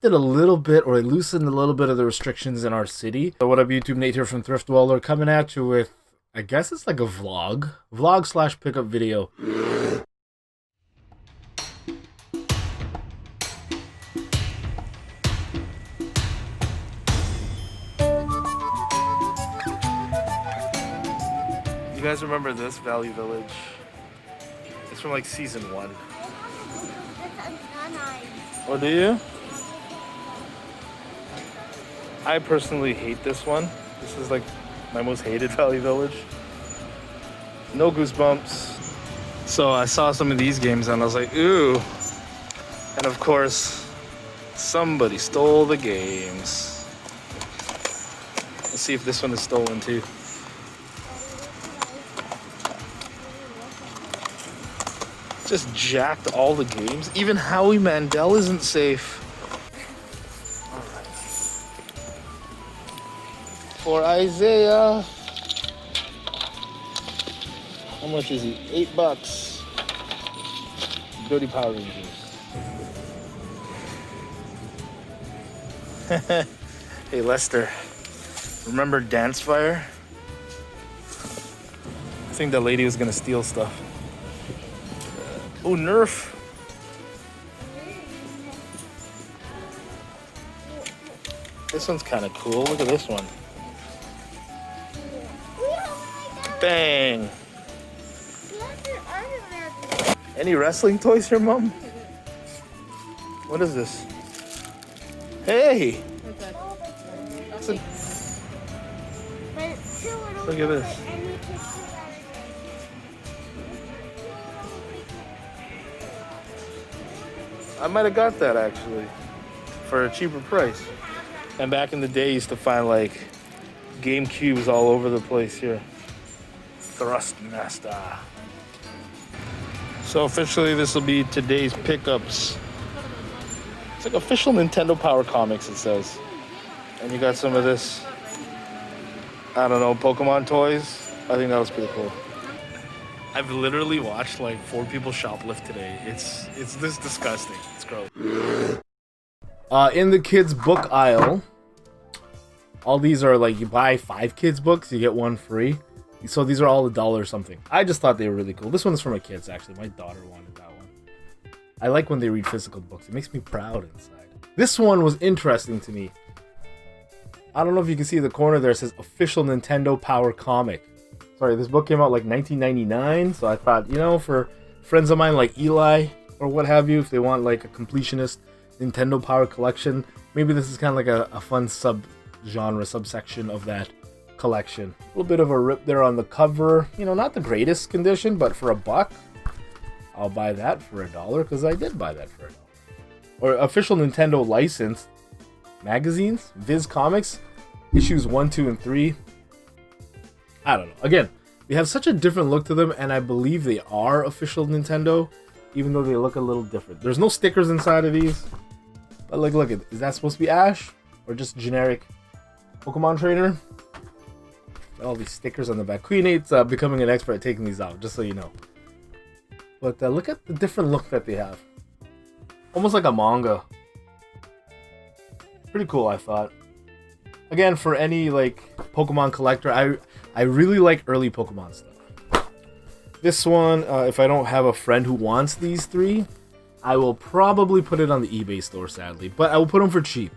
did a little bit, or I loosened a little bit of the restrictions in our city. So what up, YouTube? Nate here from Thrift Dweller, coming at you with, I guess it's like a vlog slash pickup video. You guys remember this Valley Village? It's from like season 1. Oh, do you? I personally hate this one. This is like my most hated Valley Village. No goosebumps. So I saw some of these games and I was like, ooh. And of course, somebody stole the games. Let's see if this one is stolen too. Just jacked all the games. Even Howie Mandel isn't safe. Alright. For Isaiah. How much is he? $8. Dirty Power Rangers. Hey Lester. Remember Dance Fire? I think that lady was gonna steal stuff. Oh, Nerf. This one's kind of cool. Look at this one. Bang. Any wrestling toys here, Mom? What is this? Hey. Look at this. I might have got that actually for a cheaper price. And back in the day, you used to find like GameCubes all over the place here. Thrustmaster. So officially, this will be today's pickups. It's like official Nintendo Power Comics, it says. And you got some of this, I don't know, Pokemon toys. I think that was pretty cool. I've literally watched like 4 people shoplift today. It's this disgusting. It's gross. In the kids book aisle, all these are like, you buy 5 kids books, you get 1 free. So these are all $1 or something. I just thought they were really cool. This one is for my kids actually. My daughter wanted that one. I like when they read physical books. It makes me proud inside. This one was interesting to me. I don't know if you can see the corner there. It says official Nintendo Power Comic. Sorry, this book came out like 1999, so I thought, you know, for friends of mine like Eli or what have you, if they want like a completionist Nintendo Power collection, maybe this is kind of like a fun sub-genre, subsection of that collection. A little bit of a rip there on the cover. You know, not the greatest condition, but for $1, I'll buy that for $1, because I did buy that for $1. Or official Nintendo licensed magazines, Viz Comics, issues 1, 2, and 3. I don't know. Again, they have such a different look to them, and I believe they are official Nintendo, even though they look a little different. There's no stickers inside of these. But like, look, is that supposed to be Ash? Or just generic Pokemon trainer? All these stickers on the back. Queen 8's becoming an expert at taking these out, just so you know. But look at the different look that they have. Almost like a manga. Pretty cool, I thought. Again, for any like Pokemon collector, I really like early Pokemon stuff. This one, if I don't have a friend who wants these 3, I will probably put it on the eBay store, sadly. But I will put them for cheap.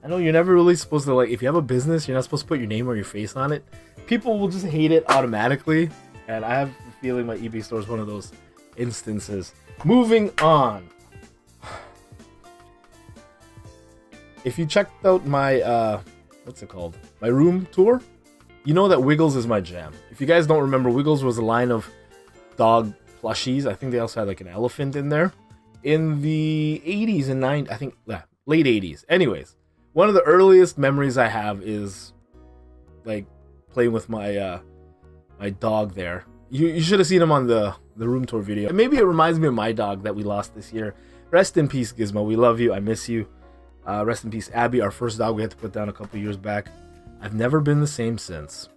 I know you're never really supposed to, like, if you have a business, you're not supposed to put your name or your face on it. People will just hate it automatically. And I have a feeling my eBay store is one of those instances. Moving on. If you checked out my, what's it called? My room tour, you know that Wiggles is my jam. If you guys don't remember, Wiggles was a line of dog plushies. I think they also had like an elephant in there. In the 80s and 90s, I think, late 80s. Anyways, one of the earliest memories I have is like playing with my my dog there. You should have seen him on the room tour video. And maybe it reminds me of my dog that we lost this year. Rest in peace, Gizmo. We love you. I miss you. Rest in peace, Abby, our first dog we had to put down a couple years back. I've never been the same since.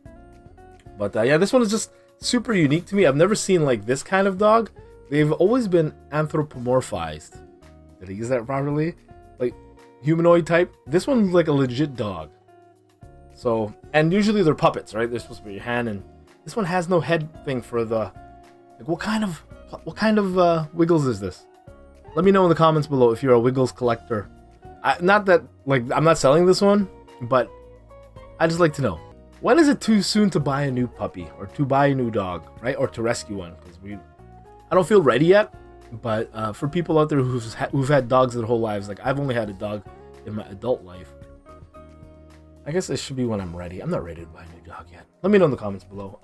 But yeah, this one is just super unique to me. I've never seen like this kind of dog. They've always been anthropomorphized. Did I use that properly? Like, humanoid type. This one's like a legit dog. So, and usually they're puppets, right? They're supposed to be your hand, and this one has no head thing for the, like, what kind of Wiggles is this? Let me know in the comments below if you're a Wiggles collector. Not that, like, I'm not selling this one, but I just like to know. When is it too soon to buy a new puppy or to buy a new dog, right? Or to rescue one? Because I don't feel ready yet. But for people out there who've had dogs their whole lives, like I've only had a dog in my adult life. I guess it should be when I'm ready. I'm not ready to buy a new dog yet. Let me know in the comments below.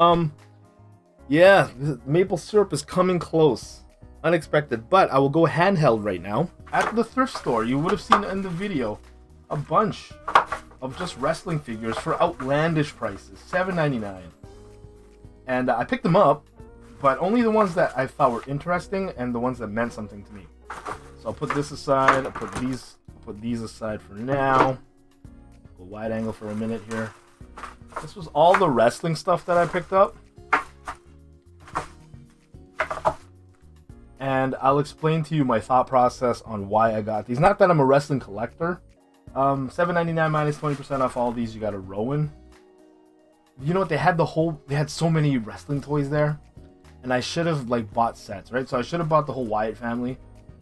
Yeah, maple syrup is coming close. Unexpected, but I will go handheld right now. At the thrift store, you would have seen in the video a bunch of just wrestling figures for outlandish prices, $7.99. And I picked them up, but only the ones that I thought were interesting and the ones that meant something to me. So I'll put this aside. I'll put these aside for now. Go wide angle for a minute here. This was all the wrestling stuff that I picked up. And I'll explain to you my thought process on why I got these. Not that I'm a wrestling collector. $7.99 minus 20% off all these. You got a Rowan. You know what? They had so many wrestling toys there. And I should have like bought sets, right? So I should have bought the whole Wyatt family.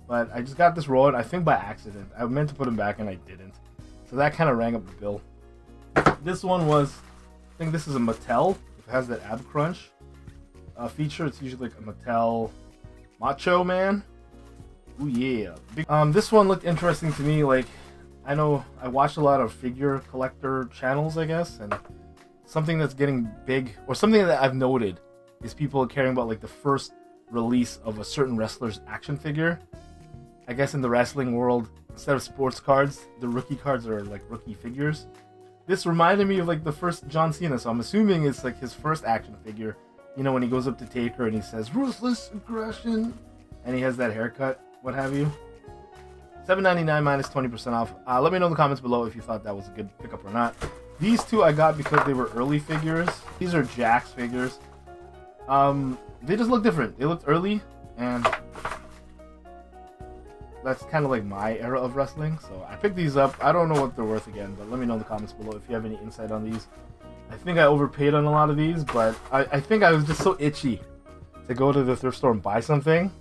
But I just got this Rowan, I think by accident. I meant to put him back and I didn't. So that kind of rang up the bill. This one was, I think this is a Mattel. It has that ab crunch feature. It's usually like a Mattel Macho Man. Ooh yeah. This one looked interesting to me. Like, I know I watched a lot of figure collector channels, I guess, and something that's getting big, or something that I've noted, is people caring about like the first release of a certain wrestler's action figure. I guess in the wrestling world, instead of sports cards, the rookie cards are like rookie figures. This reminded me of like the first John Cena, so I'm assuming it's like his first action figure. You know, when he goes up to Taker and he says, "Ruthless aggression," and he has that haircut, what have you. $7.99 minus 20% off. Let me know in the comments below if you thought that was a good pickup or not. These two I got because they were early figures. These are Jack's figures. They just look different. They looked early, and that's kind of like my era of wrestling. So I picked these up. I don't know what they're worth again, but let me know in the comments below if you have any insight on these. I think I overpaid on a lot of these, but I think I was just so itchy to go to the thrift store and buy something.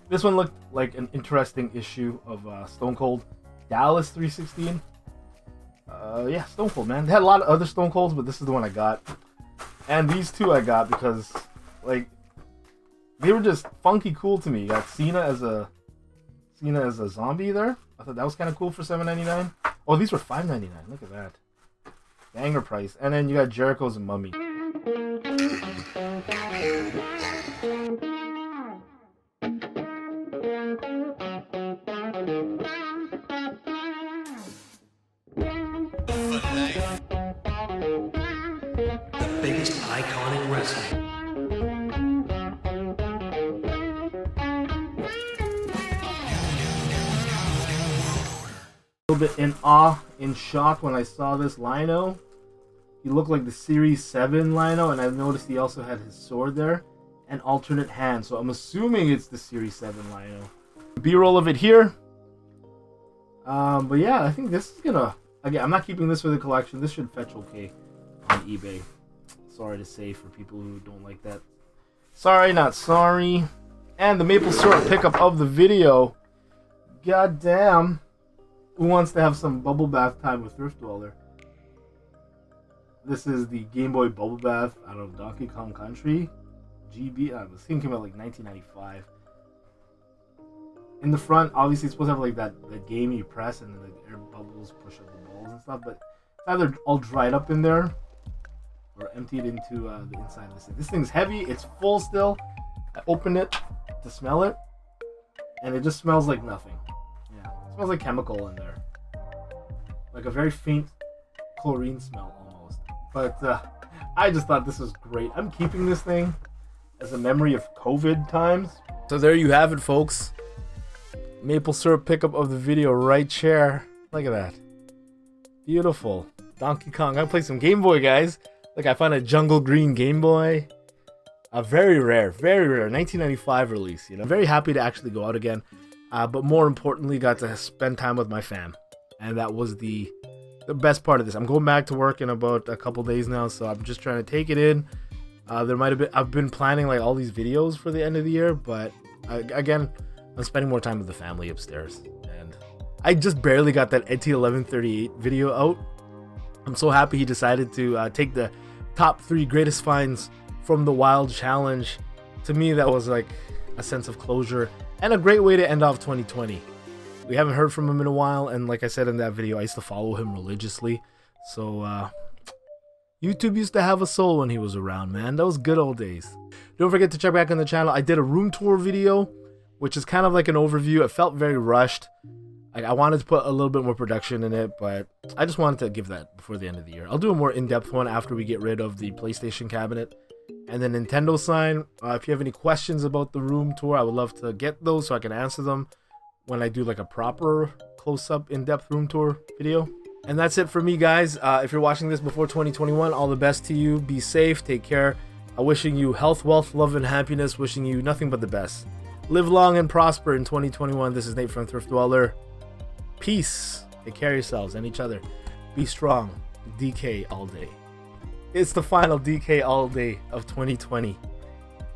This one looked like an interesting issue of Stone Cold Dallas 316. Yeah, Stone Cold, man. They had a lot of other Stone Colds, but this is the one I got. And these two I got because, like, they were just funky cool to me. You got Cena as a zombie there. I thought that was kind of cool for $7.99. Oh, these were $5.99. Look at that. Banger price. And then you got Jericho's Mummy. The biggest icon in wrestling. A little bit in awe, in shock when I saw this Lino. He looked like the Series 7 Lino, and I noticed he also had his sword there and alternate hand, so I'm assuming it's the Series 7 Lino. B-roll of it here. But yeah, I think this is gonna, again, I'm not keeping this for the collection. This should fetch okay on eBay. Sorry to say for people who don't like that. Sorry, not sorry. And the maple syrup pickup of the video. God damn. Who wants to have some bubble bath time with Thrift Dweller? This is the Game Boy Bubble Bath out of Donkey Kong Country. GB, this thing came out like 1995. In the front, obviously it's supposed to have like that game you press and then the air bubbles push up the balls and stuff, but it's either all dried up in there or emptied into the inside of this thing. This thing's heavy, it's full still. I opened it to smell it, and it just smells like nothing. Yeah, it smells like chemical in there. Like a very faint chlorine smell almost. But I just thought this was great. I'm keeping this thing as a memory of COVID times. So there you have it, folks. Maple syrup pickup of the video right here. Look at that. Beautiful. Donkey Kong. I'm gonna play some Game Boy, guys. Look, I found a jungle green Game Boy. A very rare 1995 release, you know. I'm very happy to actually go out again. but more importantly, got to spend time with my fam, and that was the best part of this. I'm going back to work in about a couple days now, so I'm just trying to take it in. I've been planning like all these videos for the end of the year, but again, I'm spending more time with the family upstairs, and I just barely got that ET1138 video out. I'm so happy he decided to take the top 3 greatest finds from the wild challenge. To me, that was like a sense of closure and a great way to end off 2020. We haven't heard from him in a while, and like I said in that video, I used to follow him religiously. So YouTube used to have a soul when he was around, man. That was good old days. Don't forget to check back on the channel. I did a room tour video, which is kind of like an overview. It felt very rushed. I wanted to put a little bit more production in it, but I just wanted to give that before the end of the year. I'll do a more in-depth one after we get rid of the PlayStation cabinet and the Nintendo sign. If you have any questions about the room tour, I would love to get those so I can answer them when I do like a proper close-up in-depth room tour video. And that's it for me, guys. If you're watching this before 2021, all the best to you. Be safe, take care. Wishing you health, wealth, love, and happiness. Wishing you nothing but the best. Live long and prosper in 2021. This is Nate from Thrift Dweller. Peace. Take care of yourselves and each other. Be strong. DK all day. It's the final DK all day of 2020.